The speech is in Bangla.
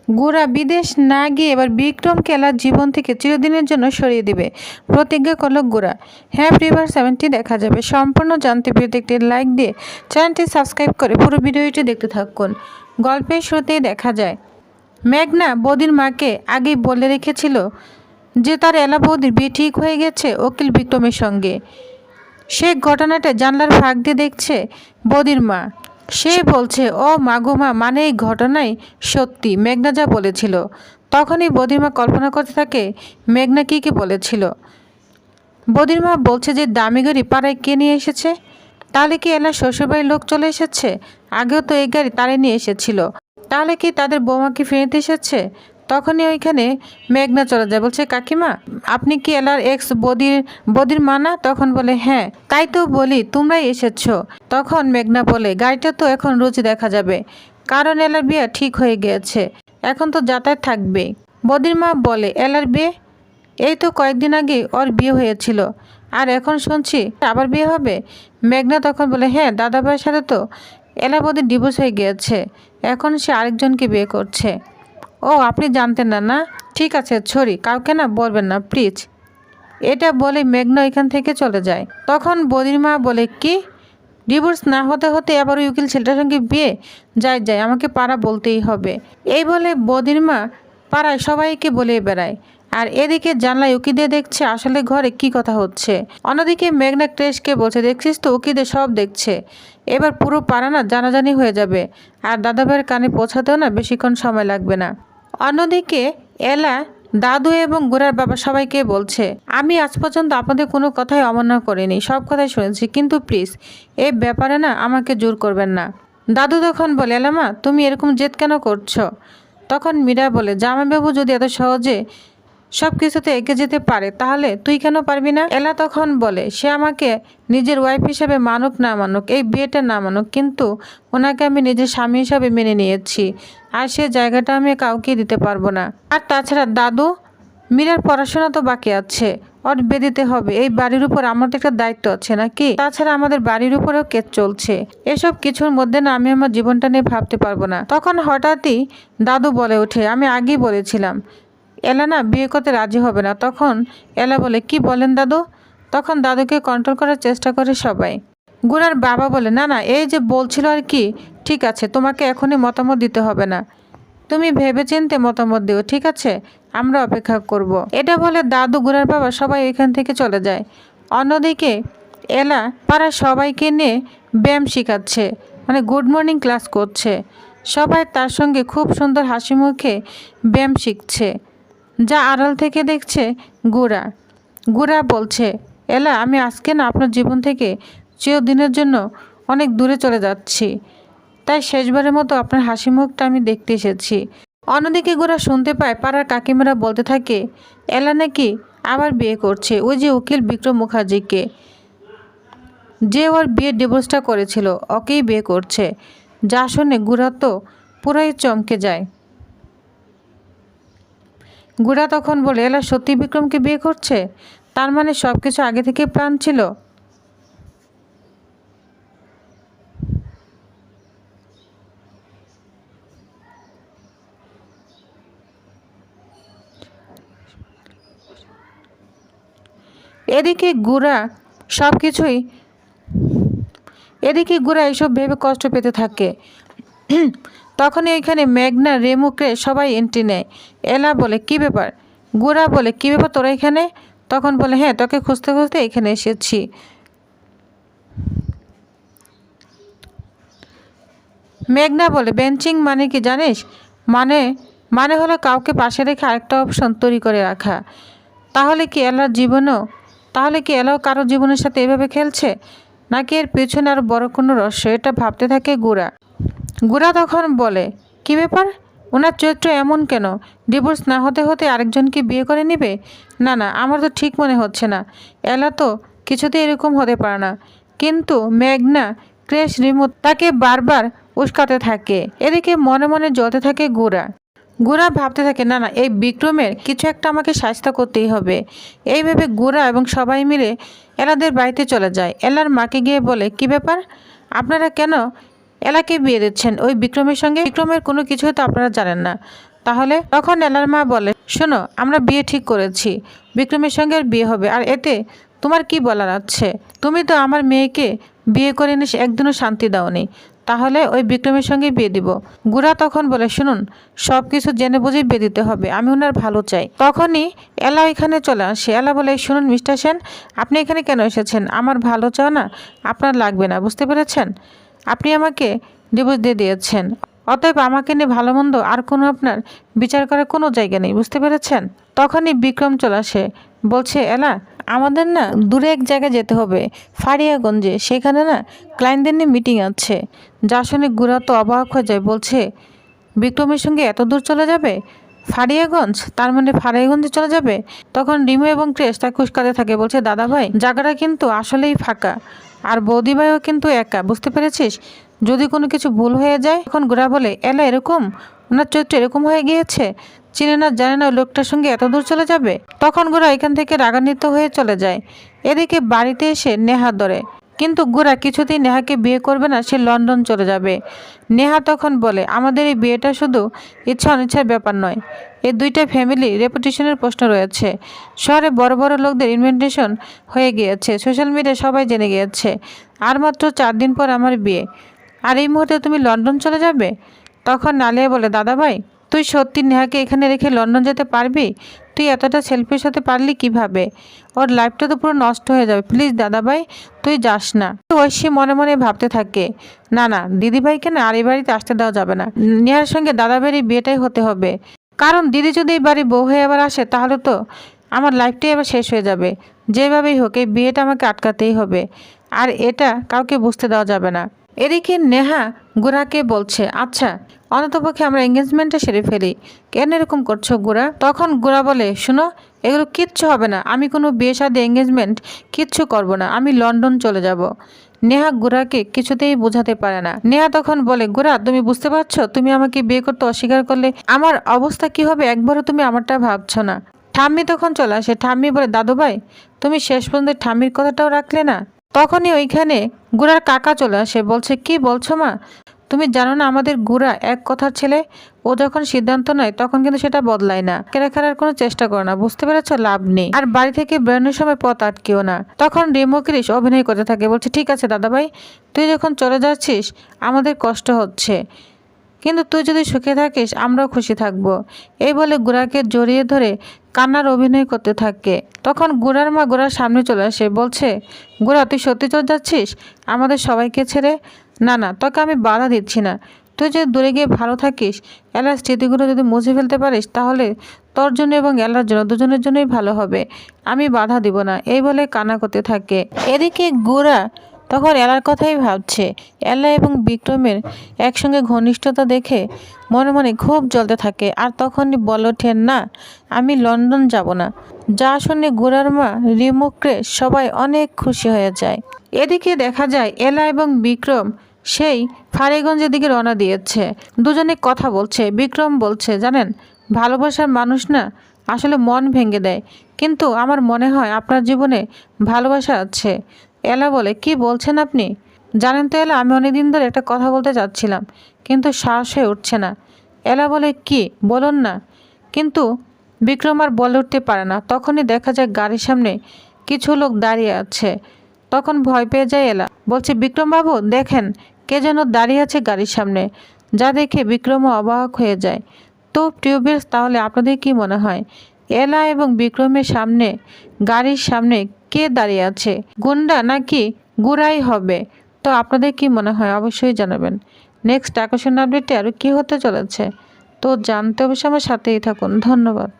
গোরা বিদেশ না গিয়ে এবার বিক্রমকে এলার জীবন থেকে চিরদিনের জন্য সরিয়ে দিবে প্রতিজ্ঞা করল গোরা। হ্যাঁ প্রিভার 70 দেখা যাবে। সম্পূর্ণ জানতে পেতে একটি লাইক দিয়ে চ্যানেলটি সাবস্ক্রাইব করে পুরো ভিডিওটি দেখতে থাকুন। গল্পের শুরুতেই দেখা যায় মেঘনা বৌদির মাকে আগেই বলে রেখেছিল যে তার এলা বৌদির বিয়ে ঠিক হয়ে গেছে উকিল বিক্রমের সঙ্গে। সে ঘটনাটা জানলার ফাঁক দিয়ে দেখছে বৌদির মা। সে বলছে ও মাগুমা, মানে এই ঘটনাই সত্যি, মেঘনা যা বলেছিল। তখনই বৌদির মা কল্পনা করতে থাকে মেঘনা কী বলেছিল। বৌদির মা বলছে যে দামি গাড়ি পাড়ায় কে নিয়ে এসেছে? তাহলে কি এলার শ্বশুরবাড়ির লোক চলে এসেছে? আগেও তো এই গাড়ি তারে নিয়ে এসেছিল। তাহলে কি তাদের বৌমাকে ফেরতে এসেছে? তখনই ওইখানে মেঘনা চলে যায়, বলছে কাকিমা আপনি কি এলার এক্স বদির মা না? তখন বলে হ্যাঁ, তাই তো বলি তোমরাই এসেছো। তখন মেঘনা বলে গাড়িটা তো এখন রোজ দেখা যাবে, কারণ এলার বিয়ে ঠিক হয়ে গিয়েছে, এখন তো যাতায়াত থাকবে। বদির মা বলে এলার বিয়ে? এই তো কয়েকদিন আগে ওর বিয়ে হয়েছিল, আর এখন শুনছি আবার বিয়ে হবে। মেঘনা তখন বলে হ্যাঁ, দাদাভাইয়ের সাথে তো এলা বদির ডিভোর্স হয়ে গিয়েছে, এখন সে আরেকজনকে বিয়ে করছে। ও আপনি জানতেন না? না ঠিক আছে ছড়ি, কাউকে না বলবেন না প্লিজ। এটা বলে মেঘনা এখান থেকে চলে যায়। তখন বদির মা বলে কি ডিভোর্স না হতে হতে আবার ওই উকিল ছেলেটার সঙ্গে বিয়ে? যাই আমাকে পাড়া বলতেই হবে। এই বলে বদির মা পাড়ায় সবাইকে বলে বেড়ায়, আর এদিকে জানলায় উকিদের দেখছে আসলে ঘরে কি কথা হচ্ছে। অন্যদিকে মেঘনা ক্রেশকে বলছে দেখছিস তো উকিদের সব দেখছে, এবার পুরো পাড়া না জানাজানি হয়ে যাবে, আর দাদাভাইয়ের কানে পৌঁছাতেও না বেশিক্ষণ সময় লাগবে না। অন্যদিকে এলা দাদু এবং গোরার বাবা সবাইকে বলছে আমি আজ পর্যন্ত আপনাদের কোনো কথাই অমান্য করিনি, সব কথাই শুনেছি, কিন্তু প্লিজ এই ব্যাপারে না আমাকে জোর করবেন না। দাদু তখন বলে এলামা তুমি এরকম জেদ কেন করছো? তখন মীরা বলে জামাইবাবু যদি এত সহজে সব কিছুতে এগিয়ে যেতে পারে তাহলে তুই কেন পারবি না? এলা তখন বলে সে আমাকে নিজের ওয়াইফ হিসেবে মানুক না মানুক, এই বিয়েটা না মানুক, কিন্তু ওনাকে আমি নিজের স্বামী হিসাবে মেনে নিয়েছি, আর সে জায়গাটা আমি কাউকে দিতে পারবো না। আর তাছাড়া দাদু মীরার পড়াশোনা তো বাকি আছে, ওর বিয়ে দিতে হবে, এই বাড়ির উপর আমার তো একটা দায়িত্ব আছে নাকি? তাছাড়া আমাদের বাড়ির উপরেও কেস চলছে, এসব কিছুর মধ্যে না আমি আমার জীবনটা নিয়ে ভাবতে পারবো না। তখন হঠাৎই দাদু বলে ওঠে আমি আগেই বলেছিলাম এলা না বিয়ে করতে রাজি হবে না। তখন এলা বলে কি বলেন দাদু? তখন দাদুকে কন্ট্রোল করার চেষ্টা করে সবাই। গোরার বাবা বলে না না এই যে বলছিল আর কি, ঠিক আছে তোমাকে এখনই মতামত দিতে হবে না, তুমি ভেবেচিন্তে মতামত দিও, ঠিক আছে আমরা অপেক্ষা করব। এটা বলে দাদু গোরার বাবা সবাই এখান থেকে চলে যায়। অন্যদিকে এলা পাড়ার সবাইকে নিয়ে ব্যায়াম শেখাচ্ছে, মানে গুড মর্নিং ক্লাস করছে। সবাই তার সঙ্গে খুব সুন্দর হাসি মুখে ব্যায়াম শিখছে, যা আড়াল থেকে দেখছে গোরা বলছে এলা আমি আজকে না আপনার জীবন থেকে চিরদিনের জন্য অনেক দূরে চলে যাচ্ছি, তাই শেষবারের মতো আপনার হাসি মুখটা আমি দেখতে এসেছি। অন্যদিকে গোরা শুনতে পায় পাড়ার কাকিমারা বলতে থাকে এলা নাকি আবার বিয়ে করছে ওই যে উকিল বিক্রম মুখার্জিকে, যে ওর বিয়ের ডিভোর্সটা করেছিল ওকেই বিয়ে করছে। যা শুনে গোরা তো পুরাই চমকে যায়। গোরা তখন বলে এলা সত্যি বিক্রমকে বিয়ে করছে? তার মানে সব কিছু আগে থেকে প্ল্যান ছিল। এদিকে গোরা এসব ভেবে কষ্ট পেতে থাকে। তখনই ওইখানে মেঘনা রেমুকে সবাই এন্ট্রি নেয়। এলা বলে কি ব্যাপার? গোরা বলে কি ব্যাপার তোরা এখানে? তখন বলে হ্যাঁ তোকে খুঁজতে খুঁজতে এখানে এসেছি। মেঘনা বলে বেঞ্চিং মানে কি জানিস? মানে হলো কাউকে পাশে রেখে আরেকটা অপশন তৈরি করে রাখা। তাহলে কি এলাও কারো জীবনের সাথে এভাবে খেলছে, নাকি এর পেছনে আরও বড় কোনো রহস্য? এটা ভাবতে থাকে গোরা তখন বলে কি ব্যাপার, ওনার চরিত্র এমন কেন? ডিভোর্স না হতে হতে আরেকজনকে বিয়ে করে নেবে? না আমার তো ঠিক মনে হচ্ছে না, এলা তো কিছুতে এরকম হতে পারে না। কিন্তু মেঘনা ক্রেশ রিমু তাকে বারবার উস্কাতে থাকে। এদিকে মনে মনে জ্বলতে থাকে গোরা ভাবতে থাকে না এই বিক্রমের কিছু একটা আমাকে শাস্তি করতেই হবে। এইভাবে গোরা এবং সবাই মিলে এলাদের বাড়িতে চলে যায়। এলার মাকে গিয়ে বলে কি ব্যাপার, আপনারা কেন এলাকে বিয়ে দিচ্ছেন ওই বিক্রমের সঙ্গে? বিক্রমের কোনো কিছুই তো আপনারা জানেন না। তাহলে? তখন এলার মা বলে, শোনো, আমরা বিয়ে ঠিক করেছি, বিক্রমের সঙ্গে আর বিয়ে হবে, আর এতে তোমার কি বলার আছে? তুমি তো আমার মেয়েকে বিয়ে করে এনে একদিনও শান্তি দাওনি, তাহলে ওই বিক্রমের সঙ্গে বিয়ে দিব। গুড়া তখন বলে, শুনুন, সব কিছু জেনে বুঝে বিয়ে দিতে হবে, আমি ওনার ভালো চাই। তখনই এলা এখানে চলে আসে। এলা বলে, শুনুন মিস্টার সেন, আপনি এখানে কেন এসেছেন? আমার ভালো চাও না আপনার লাগবে না, বুঝতে পেরেছেন? আপনি আমাকে ডিভোর্স দিয়ে দিয়েছেন, অতএব আমাকে নিয়ে ভালো মন্দ আর কোনো আপনার বিচার করার কোনো জায়গা নেই, বুঝতে পেরেছেন? তখনই বিক্রম চলে আসে, বলছে, এলা, আমাদের না দূরে এক জায়গায় যেতে হবে, ফারিয়াগঞ্জে, সেখানে না ক্লায়েন্টদের নিয়ে মিটিং আছে। যা শুনে গুড়া তো অবাক হয়ে যায়, বলছে, বিক্রমের সঙ্গে এত দূর চলে যাবে? ফারিয়াগঞ্জ, তার মানে ফারিয়াগঞ্জে চলে যাবে? তখন রিমু এবং ক্রেশ তা খুশকাতে থাকে, বলছে, দাদা ভাই, জায়গাটা কিন্তু আসলেই ফাঁকা, আর বৌদি ভাইও কিন্তু একা, বুঝতে পেরেছিস? যদি কোনো কিছু ভুল হয়ে যায়। তখন গোরা বলে, এলা এরকম, ওনার চরিত্র এরকম হয়ে গিয়েছে, চিনে না জানে না ওই লোকটার সঙ্গে এত দূর চলে যাবে। তখন গোরা এখান থেকে রাগান্বিত হয়ে চলে যায়। এদিকে বাড়িতে এসে নেহা ধরে, কিন্তু গোরা কিছুতেই নেহাকে বিয়ে করবে না, সে লন্ডন চলে যাবে। নেহা তখন বলে, আমাদের এই বিয়েটা শুধু ইচ্ছা অনিচ্ছার ব্যাপার নয়, এই দুইটা ফ্যামিলি রেপুটেশনের প্রশ্ন রয়েছে। শহরে বড় বড় লোকদের ইনভেন্টেশন হয়ে গিয়েছে, সোশ্যাল মিডিয়া সবাই জেনে গিয়েছে। আর মাত্র 4 দিন পর আমার বিয়ে, আর এই মুহূর্তে তুমি লন্ডন চলে যাবে? তখন নালিয়া বলে, দাদা ভাই, তুই সত্যি নেহাকে এখানে রেখে লন্ডন যেতে পারবি? তুই এতটা সেলফিশ হতে পারলি কিভাবে? ওর লাইফটা তো পুরো নষ্ট হয়ে যাবে, প্লিজ দাদা ভাই, তুই যাস না। ঐশী মনে মনে ভাবতে থাকে, না না, দিদিভাইকে না আর এই বাড়িতে আসতে দেওয়া যাবে না, নেহার সঙ্গে দাদা ভাইয়ের বিয়েটাই হতে হবে। কারণ দিদি যদি এই বাড়ি বউ হয়ে আবার আসে, তাহলে তো আমার লাইফটাই এবার শেষ হয়ে যাবে। যেভাবেই হোক এই বিয়েটা আমাকে আটকাতেই হবে, আর এটা কাউকে বুঝতে দেওয়া যাবে না। এদিকে নেহা গোরাকে বলছে, আচ্ছা, অন্ততপক্ষে আমরা এঙ্গেজমেন্টটা সেরে ফেলি, কেন এরকম করছো গোরা? তখন গোরা বলে, শোনো, এগুলো কিচ্ছু হবে না, আমি কোনো বিয়ে শাদী এঙ্গেজমেন্ট কিচ্ছু করব না, আমি লন্ডন চলে যাব। নেহা গোরাকে কিছুতেই বোঝাতে পারে না। নেহা তখন বলে, গোরা, তুমি বুঝতে পারছো, তুমি আমাকে বিয়ে করতে অস্বীকার করলে আমার অবস্থা কি হবে? একবারও তুমি আমারটা ভাবছো না। ঠাম্মি তখন চলে আসে। ঠাম্মি বলে, দাদু ভাই, তুমি শেষ পর্যন্ত ঠাম্মির কথাটাও রাখলে না। তখনই ওইখানে গুড়ার কাকা চলে আসে, বলছে, কি বলছো মা? তুমি জানো না আমাদের গুড়া এক কথার ছেলে, ও যখন সিদ্ধান্ত নেয় তখন কিন্তু সেটা বদলায় না। রাখার আর কোনো চেষ্টা করো না, বুঝতে পেরেছো? লাভ নেই। আর বাড়ি থেকে বেরোনোর সময় পথ আটকেও না। তখন রিমু ক্রিশ অভিনয় করতে থাকে, বলছে, ঠিক আছে দাদা ভাই, তুই যখন চলে যাচ্ছিস আমাদের কষ্ট হচ্ছে, কিন্তু তুই যদি সুখে থাকিস আমরাও খুশি থাকবো। এই বলে গুড়াকে জড়িয়ে ধরে কান্নার অভিনয় করতে থাকে। তখন গুড়ার মা গুড়ার সামনে চলে আসে, বলছে, গুড়া, তুই সত্যি চলে যাচ্ছিস আমাদের সবাইকে ছেড়ে? না না, তোকে আমি বাধা দিচ্ছি না, তুই যদি দূরে গিয়ে ভালো থাকিস, এলার স্মৃতিগুলো যদি মুছে ফেলতে পারিস, তাহলে তোর জন্য এবং এলার জন্য, দুজনের জন্যই ভালো হবে, আমি বাধা দিব না। এই বলে কান্না করতে থাকে। এদিকে গুড়া তখন এলার কথাই ভাবছে। এলা এবং বিক্রমের একসঙ্গে ঘনিষ্ঠতা দেখে মনে মনে খুব জ্বলতে থাকে। আর তখনই বলে ওঠেন, না, আমি লন্ডন যাব না। যা শুনে গোরার মা, রিমু, ক্রেশ সবাই অনেক খুশি হয়ে যায়। এদিকে দেখা যায় এলা এবং বিক্রম সেই ফারিগঞ্জের দিকে রওনা দিয়েছে। দুজনে কথা বলছে। বিক্রম বলছে, জানেন, ভালোবাসার মানুষ না আসলে মন ভেঙে দেয়, কিন্তু আমার মনে হয় আপনার জীবনে ভালোবাসা আছে। এলা বলে, কি বলছেন আপনি? জানেন তো এলা, আমি অনেকদিন ধরে একটা কথা বলতে চাচ্ছিলাম, কিন্তু সাহস হয়ে উঠছে না। এলা বলে, কি বলুন না। কিন্তু বিক্রম আর বলে উঠতে পারে না। তখনই দেখা যায় গাড়ির সামনে কিছু লোক দাঁড়িয়ে আছে। তখন ভয় পেয়ে যায় এলা, বলছে, বিক্রম বাবু দেখেন, কে যেন দাঁড়িয়ে আছে গাড়ির সামনে। যা দেখে বিক্রমও অবাক হয়ে যায়। তো টিউবিয়ার্স, তাহলে আপনাদের কি মনে হয় এলা এবং বিক্রমের সামনে, গাড়ির সামনে কে দাঁড়িয়ে আছে? গুন্ডা নাকি গুড়াই হবে? তো আপনাদের কি মনে হয় অবশ্যই জানাবেন। নেক্সট আকর্ষণ আপডেটে আরও কী হতে চলেছে তো জানতে অবশ্যই আমার সাথেই থাকুন। ধন্যবাদ।